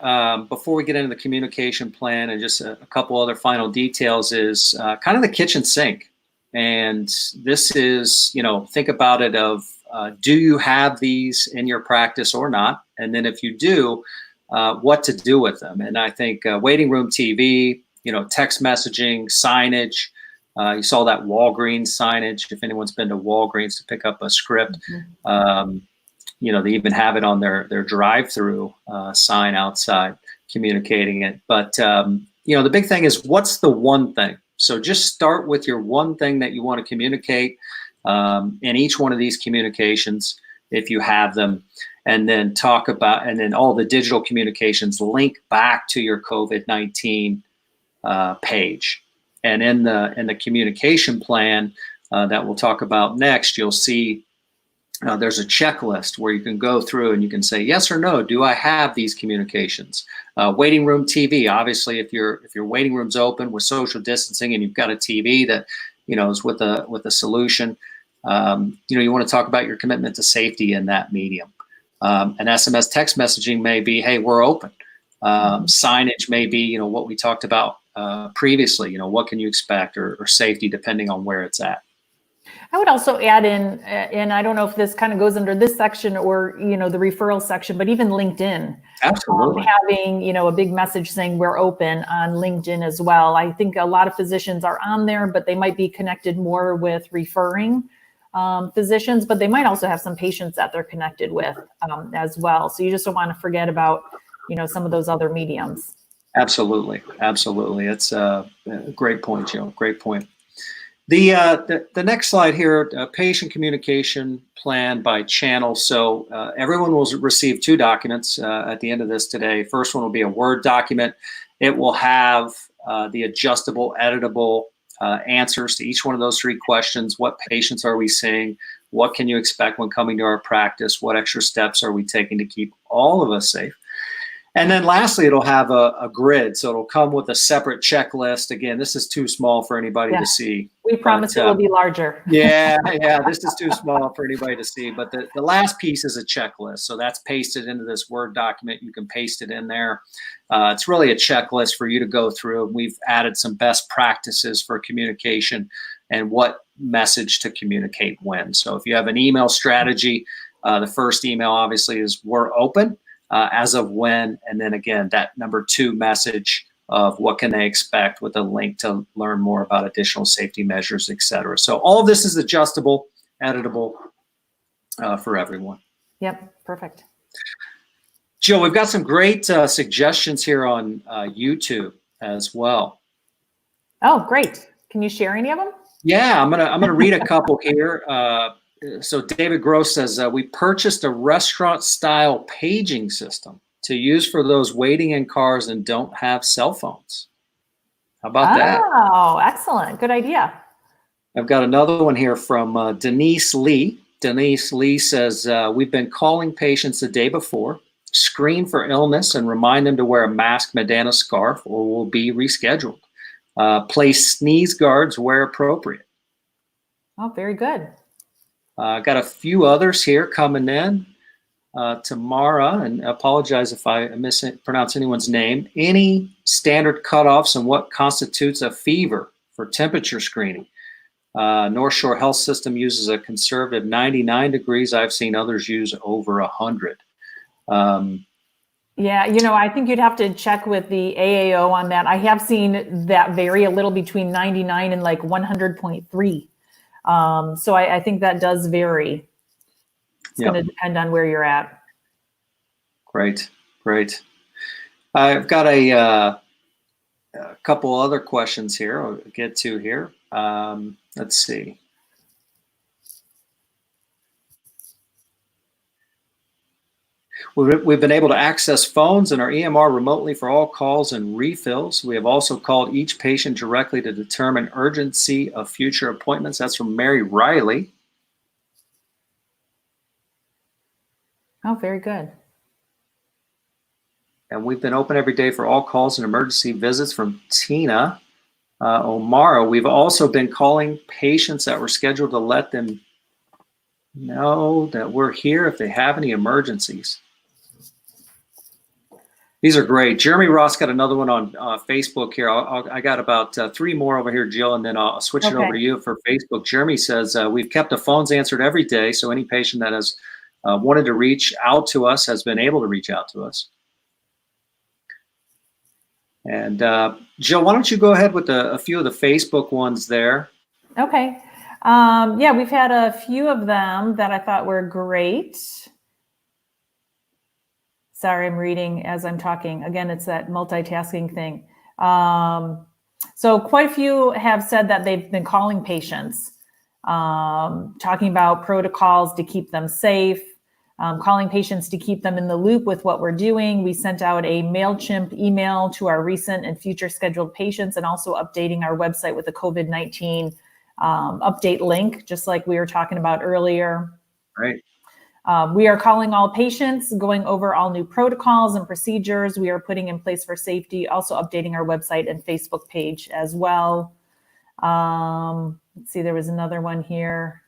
before we get into the communication plan and just a couple other final details, is kind of the kitchen sink. And this is, think about it of, do you have these in your practice or not? And then if you do, what to do with them. And I think waiting room TV, text messaging, signage. You saw that Walgreens signage. If anyone's been to Walgreens to pick up a script, they even have it on their drive-through sign outside communicating it. But, the big thing is, what's the one thing? So just start with your one thing that you want to communicate in each one of these communications, if you have them, and then and then all the digital communications link back to your COVID-19 page. And in the communication plan that we'll talk about next, you'll see there's a checklist where you can go through and you can say yes or no. Do I have these communications? Waiting room TV. Obviously, if your waiting room's open with social distancing and you've got a TV that is with a solution, you want to talk about your commitment to safety in that medium. And SMS text messaging may be, hey, we're open. Signage may be, what we talked about previously. What can you expect or safety depending on where it's at. I would also add in, and I don't know if this kind of goes under this section or, the referral section, but even LinkedIn. Absolutely. Having, a big message saying we're open on LinkedIn as well. I think a lot of physicians are on there, but they might be connected more with referring physicians, but they might also have some patients that they're connected with as well. So you just don't want to forget about, some of those other mediums. Absolutely. Absolutely. It's a great point, Jill. Great point. The next slide here, patient communication plan by channel. So everyone will receive 2 documents at the end of this today. First one will be a Word document. It will have the adjustable, editable answers to each one of those 3 questions. What patients are we seeing? What can you expect when coming to our practice? What extra steps are we taking to keep all of us safe? And then lastly, it'll have a grid. So it'll come with a separate checklist. Again, this is too small for anybody to see. We promise it will be larger. Yeah, this is too small for anybody to see. But the last piece is a checklist. So that's pasted into this Word document. You can paste it in there. It's really a checklist for you to go through. We've added some best practices for communication and what message to communicate when. So if you have an email strategy, the first email obviously is we're open. As of when, and then again, that number 2 message of what can they expect with a link to learn more about additional safety measures, et cetera. So all of this is adjustable, editable for everyone. Yep, perfect. Jill, we've got some great suggestions here on YouTube as well. Oh, great. Can you share any of them? Yeah, I'm gonna read a couple here. So David Gross says, we purchased a restaurant-style paging system to use for those waiting in cars and don't have cell phones. How about that? Oh, excellent. Good idea. I've got another one here from Denise Lee. Denise Lee says, we've been calling patients the day before, screen for illness, and remind them to wear a mask, bandana, scarf, or will be rescheduled. Place sneeze guards where appropriate. Oh, very good. Got a few others here coming in. Tamara, and I apologize if I mispronounce anyone's name. Any standard cutoffs on what constitutes a fever for temperature screening? North Shore Health System uses a conservative 99 degrees. I've seen others use over 100. Yeah, I think you'd have to check with the AAO on that. I have seen that vary a little between 99 and like 100.3. So I think that does vary. It's going to depend on where you're at. Great. I've got a couple other questions here I'll get to here. Let's see. We've been able to access phones and our EMR remotely for all calls and refills. We have also called each patient directly to determine urgency of future appointments. That's from Mary Riley. Oh, very good. And we've been open every day for all calls and emergency visits from Tina O'Mara. We've also been calling patients that were scheduled to let them know that we're here if they have any emergencies. These are great. Jeremy Ross got another one on Facebook here. I got about 3 more over here, Jill, and then I'll switch it over to you for Facebook. Jeremy says, we've kept the phones answered every day, so any patient that has wanted to reach out to us has been able to reach out to us. And Jill, why don't you go ahead with a few of the Facebook ones there? Okay. Yeah, we've had a few of them that I thought were great. Sorry, I'm reading as I'm talking. Again, it's that multitasking thing. So quite a few have said that they've been calling patients, talking about protocols to keep them safe, calling patients to keep them in the loop with what we're doing. We sent out a MailChimp email to our recent and future scheduled patients, and also updating our website with a COVID-19 update link, just like we were talking about earlier. Right. We are calling all patients, going over all new protocols and procedures we are putting in place for safety, also updating our website and Facebook page as well. Let's see, there was another one here.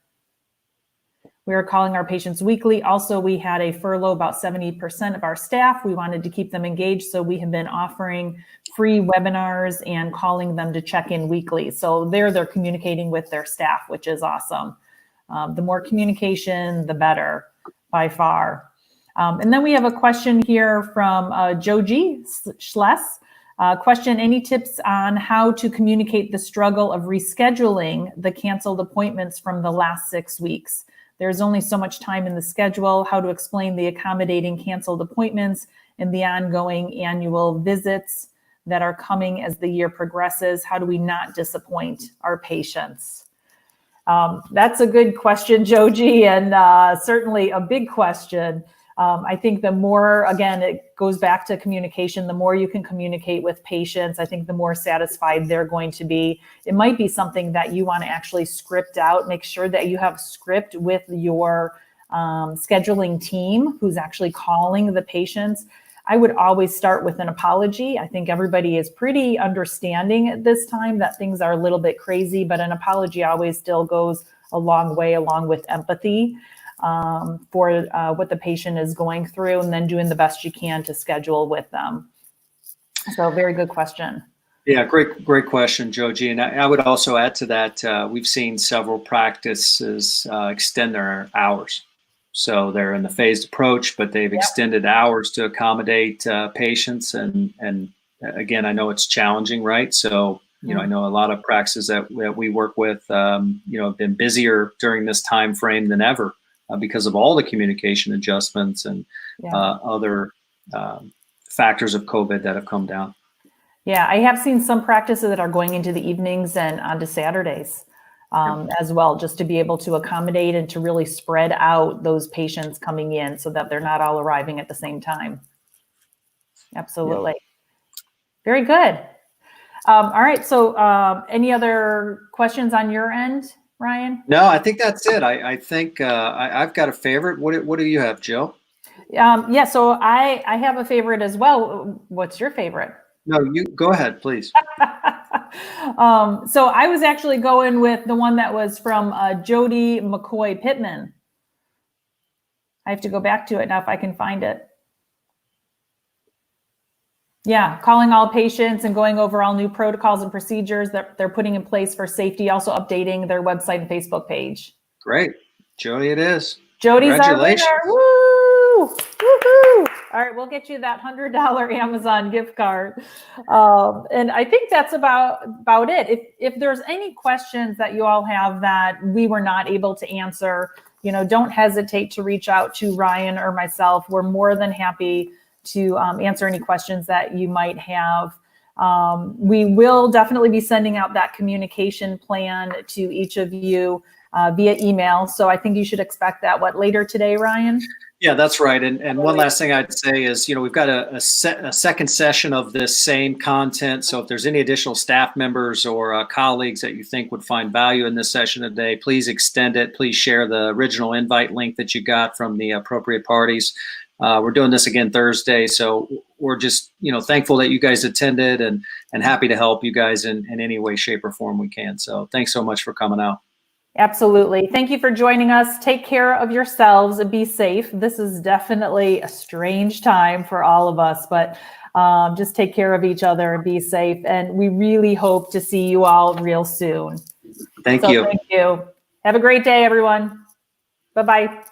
We are calling our patients weekly. Also, we had a furlough about 70% of our staff. We wanted to keep them engaged, so we have been offering free webinars and calling them to check in weekly. So they're communicating with their staff, which is awesome. The more communication, the better by far. And then we have a question here from Joji Schless. Question, any tips on how to communicate the struggle of rescheduling the canceled appointments from the last 6 weeks? There's only so much time in the schedule. How to explain the accommodating canceled appointments and the ongoing annual visits that are coming as the year progresses? How do we not disappoint our patients? That's a good question, Joji, and certainly a big question. I think the more, again, it goes back to communication. The more you can communicate with patients, I think the more satisfied they're going to be. It might be something that you want to actually script out. Make sure that you have script with your scheduling team who's actually calling the patients. I would always start with an apology. I think everybody is pretty understanding at this time that things are a little bit crazy, but an apology always still goes a long way, along with empathy for what the patient is going through, and then doing the best you can to schedule with them. So very good question. Yeah, great question, Joji. And I would also add to that, we've seen several practices extend their hours. So they're in the phased approach, but they've extended hours to accommodate patients. And again, I know it's challenging, right? So, I know a lot of practices that we work with, have been busier during this time frame than ever because of all the communication adjustments and other factors of COVID that have come down. Yeah, I have seen some practices that are going into the evenings and onto Saturdays. As well, just to be able to accommodate and to really spread out those patients coming in so that they're not all arriving at the same time. Absolutely. Yeah. Very good. All right. So any other questions on your end, Ryan? No, I think that's it. I think I've got a favorite. What do you have, Jill? Yeah, so I have a favorite as well. What's your favorite? No, you go ahead, please. So I was actually going with the one that was from Jody McCoy Pittman. I have to go back to it now if I can find it. Yeah, calling all patients and going over all new protocols and procedures that they're putting in place for safety, also updating their website and Facebook page. Great. Jody it is. Jody's our winner. Woo! Woohoo! All right, we'll get you that $100 Amazon gift card. And I think that's about it. If there's any questions that you all have that we were not able to answer, don't hesitate to reach out to Ryan or myself. We're more than happy to answer any questions that you might have. We will definitely be sending out that communication plan to each of you via email. So I think you should expect that later today, Ryan? Yeah, that's right. And one last thing I'd say is, we've got a second session of this same content. So if there's any additional staff members or colleagues that you think would find value in this session today, please extend it. Please share the original invite link that you got from the appropriate parties. We're doing this again Thursday. So we're just, thankful that you guys attended and happy to help you guys in any way, shape, or form we can. So thanks so much for coming out. Absolutely. Thank you for joining us. Take care of yourselves and be safe. This is definitely a strange time for all of us, but just take care of each other and be safe. And we really hope to see you all real soon. Thank you. Thank you. Have a great day, everyone. Bye-bye.